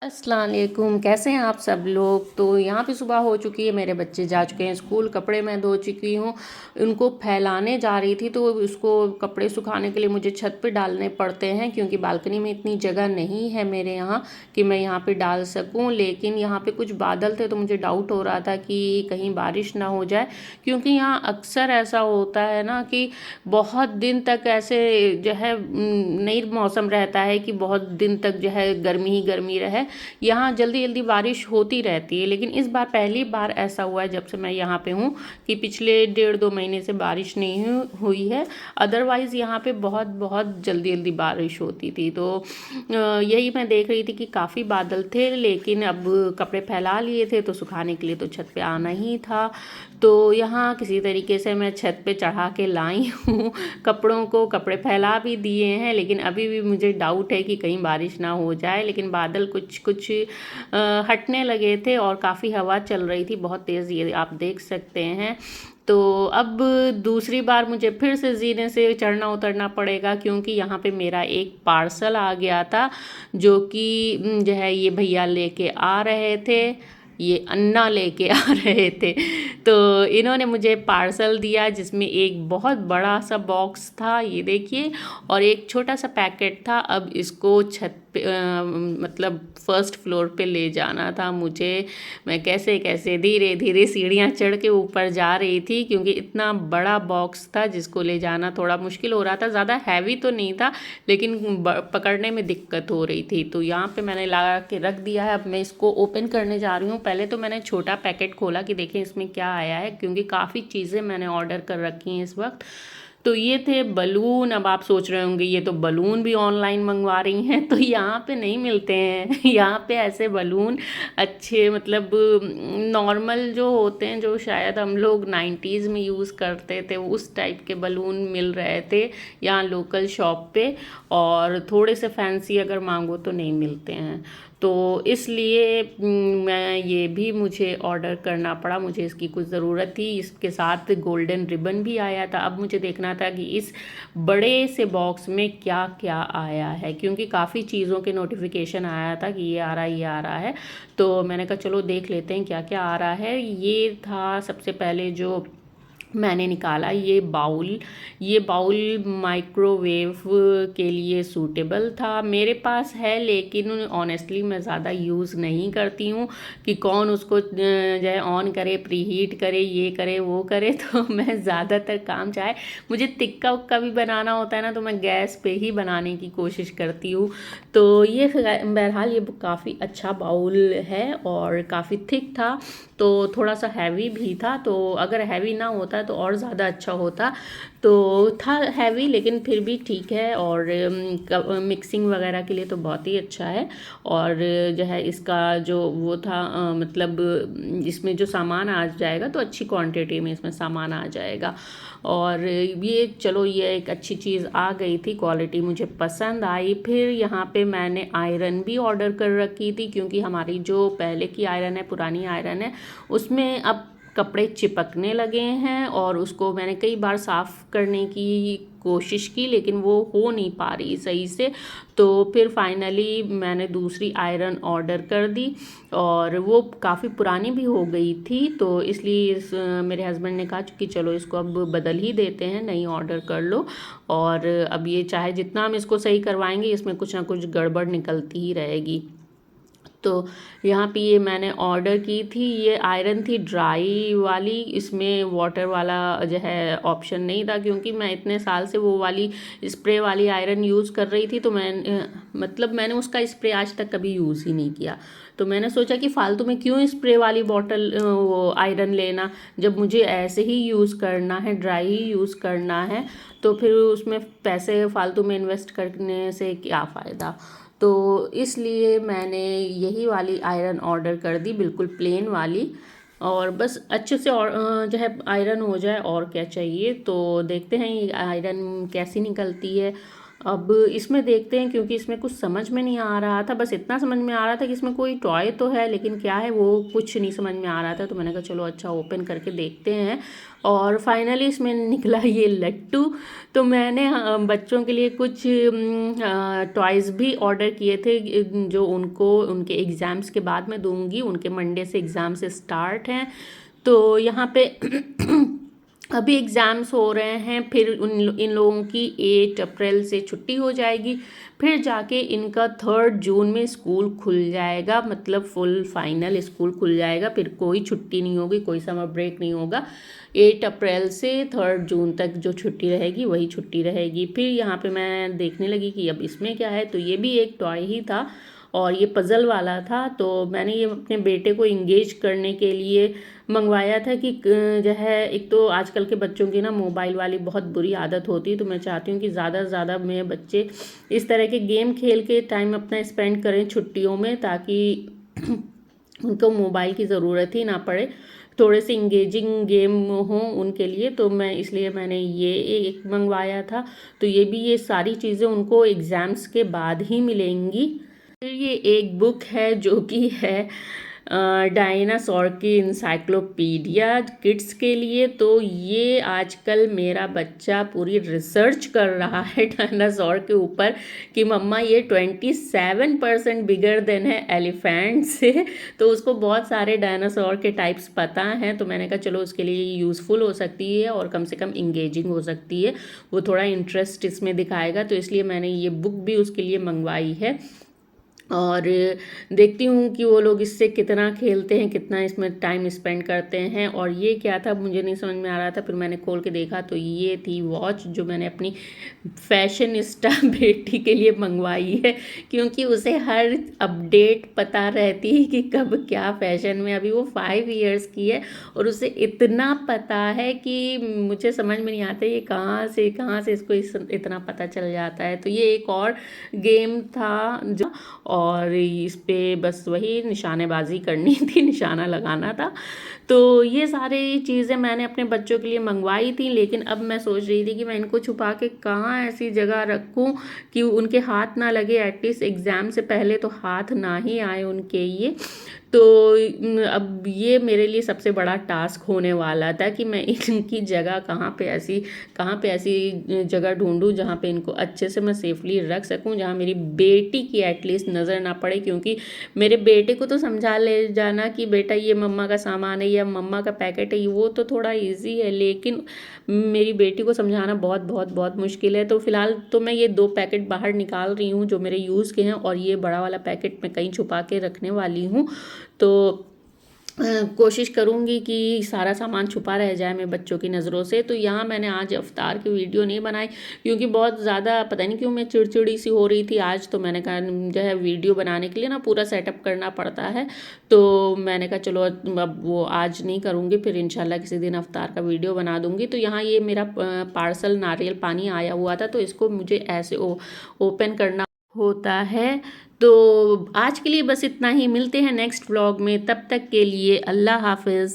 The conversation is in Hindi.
अस्सलाम वालेकुम, कैसे हैं आप सब लोग। तो यहाँ पे सुबह हो चुकी है, मेरे बच्चे जा चुके हैं स्कूल, कपड़े मैं धो चुकी हूँ। उनको फैलाने जा रही थी तो उसको कपड़े सुखाने के लिए मुझे छत पे डालने पड़ते हैं क्योंकि बालकनी में इतनी जगह नहीं है मेरे यहाँ कि मैं यहाँ पे डाल सकूँ। लेकिन यहाँ पे कुछ बादल थे तो मुझे डाउट हो रहा था कि कहीं बारिश ना हो जाए, क्योंकि यहाँ अक्सर ऐसा होता है ना कि बहुत दिन तक ऐसे जो है नई मौसम रहता है कि बहुत दिन तक जो है गर्मी ही गर्मी रहे। यहाँ जल्दी जल्दी बारिश होती रहती है, लेकिन इस बार पहली बार ऐसा हुआ है जब से मैं यहाँ पे हूँ कि पिछले 1.5-2 महीने से बारिश नहीं हुई है। अदरवाइज़ यहाँ पे बहुत बहुत जल्दी जल्दी बारिश होती थी। तो यही मैं देख रही थी कि काफ़ी बादल थे, लेकिन अब कपड़े फैला लिए थे तो सुखाने के लिए तो छत पे आना ही था। तो यहाँ किसी तरीके से मैं छत पे चढ़ा के लाई हूँ कपड़ों को, कपड़े फैला भी दिए हैं, लेकिन अभी भी मुझे डाउट है कि कहीं बारिश ना हो जाए। लेकिन बादल कुछ कुछ हटने लगे थे और काफ़ी हवा चल रही थी बहुत तेज़, ये आप देख सकते हैं। तो अब दूसरी बार मुझे फिर से ज़ीने से चढ़ना उतरना पड़ेगा क्योंकि यहाँ पे मेरा एक पार्सल आ गया था जो कि जो है ये भैया लेके आ रहे थे, ये अन्ना लेके आ रहे थे। तो इन्होंने मुझे पार्सल दिया जिसमें एक बहुत बड़ा सा बॉक्स था, ये देखिए, और एक छोटा सा पैकेट था। अब इसको छत पे मतलब फर्स्ट फ्लोर पे ले जाना था मुझे। मैं कैसे कैसे धीरे धीरे सीढ़ियाँ चढ़ के ऊपर जा रही थी क्योंकि इतना बड़ा बॉक्स था जिसको ले जाना थोड़ा मुश्किल हो रहा था। ज़्यादा हैवी तो नहीं था, लेकिन पकड़ने में दिक्कत हो रही थी। तो यहाँ पे मैंने लगा के रख दिया है। अब मैं इसको ओपन करने जा रही हूँ। पहले तो मैंने छोटा पैकेट खोला कि देखें इसमें क्या आया है, क्योंकि काफ़ी चीज़ें मैंने ऑर्डर कर रखी हैं इस वक्त। तो ये थे बलून। अब आप सोच रहे होंगे ये तो बलून भी ऑनलाइन मंगवा रही हैं, तो यहाँ पे नहीं मिलते हैं यहाँ पे ऐसे बलून अच्छे, मतलब नॉर्मल जो होते हैं, जो शायद हम लोग 90s में यूज़ करते थे, उस टाइप के बलून मिल रहे थे यहाँ लोकल शॉप पे। और थोड़े से फैंसी अगर मांगो तो नहीं मिलते हैं, तो इसलिए मैं ये भी मुझे ऑर्डर करना पड़ा। मुझे इसकी कुछ ज़रूरत थी। इसके साथ गोल्डन रिबन भी आया था। अब मुझे देखना था कि इस बड़े से बॉक्स में क्या क्या आया है, क्योंकि काफ़ी चीज़ों के नोटिफिकेशन आया था कि ये आ रहा है ये आ रहा है। तो मैंने कहा चलो देख लेते हैं क्या क्या आ रहा है। ये था सबसे पहले जो मैंने निकाला, ये बाउल माइक्रोवेव के लिए सूटेबल था। मेरे पास है, लेकिन ऑनेस्टली मैं ज़्यादा यूज़ नहीं करती हूँ कि कौन उसको जो है ऑन करे, प्रीहीट करे, ये करे वो करे। तो मैं ज़्यादातर काम, चाहे मुझे तिक्का उक्का भी बनाना होता है ना, तो मैं गैस पे ही बनाने की कोशिश करती हूँ। तो ये बहरहाल ये काफ़ी अच्छा बाउल है और काफ़ी थिक था, तो थोड़ा सा हैवी भी था। तो अगर हैवी ना होता तो और ज़्यादा अच्छा होता। तो था हैवी, लेकिन फिर भी ठीक है, और मिक्सिंग वगैरह के लिए तो बहुत ही अच्छा है। और जो है इसका जो वो था मतलब इसमें जो सामान आ जाएगा तो अच्छी क्वांटिटी में इसमें सामान आ जाएगा। और ये चलो ये एक अच्छी चीज़ आ गई थी, क्वालिटी मुझे पसंद आई। फिर यहाँ पे मैंने आयरन भी ऑर्डर कर रखी थी क्योंकि हमारी जो पहले की आयरन है, पुरानी आयरन है, उसमें अब कपड़े चिपकने लगे हैं और उसको मैंने कई बार साफ़ करने की कोशिश की, लेकिन वो हो नहीं पा रही सही से। तो फिर फाइनली मैंने दूसरी आयरन ऑर्डर कर दी और वो काफ़ी पुरानी भी हो गई थी, तो इसलिए मेरे हस्बैंड ने कहा कि चलो इसको अब बदल ही देते हैं, नई ऑर्डर कर लो। और अब ये चाहे जितना हम इसको सही करवाएंगे, इसमें कुछ ना कुछ गड़बड़ निकलती ही रहेगी। तो यहाँ पे ये मैंने ऑर्डर की थी। ये आयरन थी ड्राई वाली, इसमें वाटर वाला जो है ऑप्शन नहीं था, क्योंकि मैं इतने साल से वो वाली स्प्रे वाली आयरन यूज़ कर रही थी। तो मैंने उसका स्प्रे आज तक कभी यूज़ ही नहीं किया। तो मैंने सोचा कि फालतू में क्यों स्प्रे वाली बॉटल वो आयरन लेना, जब मुझे ऐसे ही यूज़ करना है, ड्राई ही यूज़ करना है, तो फिर उसमें पैसे फालतू में इन्वेस्ट करने से क्या फ़ायदा। तो इसलिए मैंने यही वाली आयरन ऑर्डर कर दी, बिल्कुल प्लेन वाली। और बस अच्छे से जो है आयरन हो जाए, और क्या चाहिए। तो देखते हैं ये आयरन कैसी निकलती है। अब इसमें देखते हैं, क्योंकि इसमें कुछ समझ में नहीं आ रहा था। बस इतना समझ में आ रहा था कि इसमें कोई टॉय तो है, लेकिन क्या है वो कुछ नहीं समझ में आ रहा था। तो मैंने कहा चलो अच्छा ओपन करके देखते हैं, और फाइनली इसमें निकला ये लट्टू। तो मैंने बच्चों के लिए कुछ टॉयज़ भी ऑर्डर किए थे, जो उनको उनके एग्ज़ाम्स के बाद मैं दूंगी। उनके मंडे से एग्ज़ाम से स्टार्ट हैं, तो यहाँ पे अभी एग्ज़ाम्स हो रहे हैं, फिर इन लोगों की 8 अप्रैल से छुट्टी हो जाएगी, फिर जाके इनका 3 जून में स्कूल खुल जाएगा, मतलब फुल फाइनल स्कूल खुल जाएगा। फिर कोई छुट्टी नहीं होगी, कोई समर ब्रेक नहीं होगा। 8 अप्रैल से 3 जून तक जो छुट्टी रहेगी वही छुट्टी रहेगी। फिर यहाँ पे मैं देखने लगी कि अब इसमें क्या है, तो ये भी एक टॉय ही था और ये पज़ल वाला था। तो मैंने ये अपने बेटे को इंगेज करने के लिए मंगवाया था कि जो है, एक तो आजकल के बच्चों की ना मोबाइल वाली बहुत बुरी आदत होती है, तो मैं चाहती हूँ कि ज़्यादा से ज़्यादा मेरे बच्चे इस तरह के गेम खेल के टाइम अपना स्पेंड करें छुट्टियों में, ताकि उनको मोबाइल की ज़रूरत ही ना पड़े, थोड़े से इंगेजिंग गेम हों उनके लिए। तो मैं इसलिए मैंने ये एक मंगवाया था। तो ये भी, ये सारी चीज़ें उनको एग्ज़ाम्स के बाद ही मिलेंगी। फिर ये एक बुक है जो कि है डायनासोर की इंसाइक्लोपीडिया किड्स के लिए। तो ये आजकल मेरा बच्चा पूरी रिसर्च कर रहा है डायनासोर के ऊपर कि मम्मा ये 27% बिगर देन है एलिफेंट से। तो उसको बहुत सारे डायनासोर के टाइप्स पता हैं, तो मैंने कहा चलो उसके लिए यूज़फुल हो सकती है और कम से कम इंगेजिंग हो सकती है, वो थोड़ा इंटरेस्ट इसमें दिखाएगा। तो इसलिए मैंने ये बुक भी उसके लिए मंगवाई है, और देखती हूँ कि वो लोग इससे कितना खेलते हैं, कितना इसमें टाइम स्पेंड करते हैं। और ये क्या था मुझे नहीं समझ में आ रहा था, फिर मैंने खोल के देखा तो ये थी वॉच, जो मैंने अपनी फैशनिस्टा बेटी के लिए मंगवाई है, क्योंकि उसे हर अपडेट पता रहती है कि कब क्या फैशन में। अभी वो 5 ईयर्स की है और उसे इतना पता है कि मुझे समझ में नहीं आता ये कहाँ से इसको इतना पता चल जाता है। तो ये एक और गेम था जो, और इस पे बस वही निशानेबाजी करनी थी, निशाना लगाना था। तो ये सारी चीज़ें मैंने अपने बच्चों के लिए मंगवाई थी, लेकिन अब मैं सोच रही थी कि मैं इनको छुपा के कहाँ ऐसी जगह रखूँ कि उनके हाथ ना लगे, एटलीस्ट एग्ज़ाम से पहले तो हाथ ना ही आए उनके ये। तो अब ये मेरे लिए सबसे बड़ा टास्क होने वाला था कि मैं इनकी जगह कहाँ पे ऐसी जगह ढूंढूं जहाँ पे इनको अच्छे से मैं सेफली रख सकूं, जहाँ मेरी बेटी की एटलीस्ट नज़र ना पड़े। क्योंकि मेरे बेटे को तो समझा ले जाना कि बेटा ये मम्मा का सामान है या मम्मा का पैकेट है, वो तो थोड़ा ईजी है, लेकिन मेरी बेटी को समझाना बहुत बहुत बहुत मुश्किल है। तो फिलहाल तो मैं ये 2 पैकेट बाहर निकाल रही हूँ जो मेरे यूज़ के हैं, और ये बड़ा वाला पैकेट मैं कहीं छुपा के रखने वाली हूँ। तो कोशिश करूँगी कि सारा सामान छुपा रह जाए मेरे बच्चों की नज़रों से। तो यहाँ मैंने आज अफ्तार की वीडियो नहीं बनाई, क्योंकि बहुत ज़्यादा पता नहीं क्यों मैं चिड़चिड़ी सी हो रही थी आज। तो मैंने कहा जो है वीडियो बनाने के लिए ना पूरा सेटअप करना पड़ता है, तो मैंने कहा चलो अब वो आज नहीं करूँगी, फिर इंशाल्लाह किसी दिन अफ्तार का वीडियो बना दूँगी। तो यहाँ ये मेरा पार्सल नारियल पानी आया हुआ था, तो इसको मुझे ऐसे ओपन करना होता है। तो आज के लिए बस इतना ही, मिलते हैं नेक्स्ट व्लॉग में, तब तक के लिए अल्लाह हाफिज़।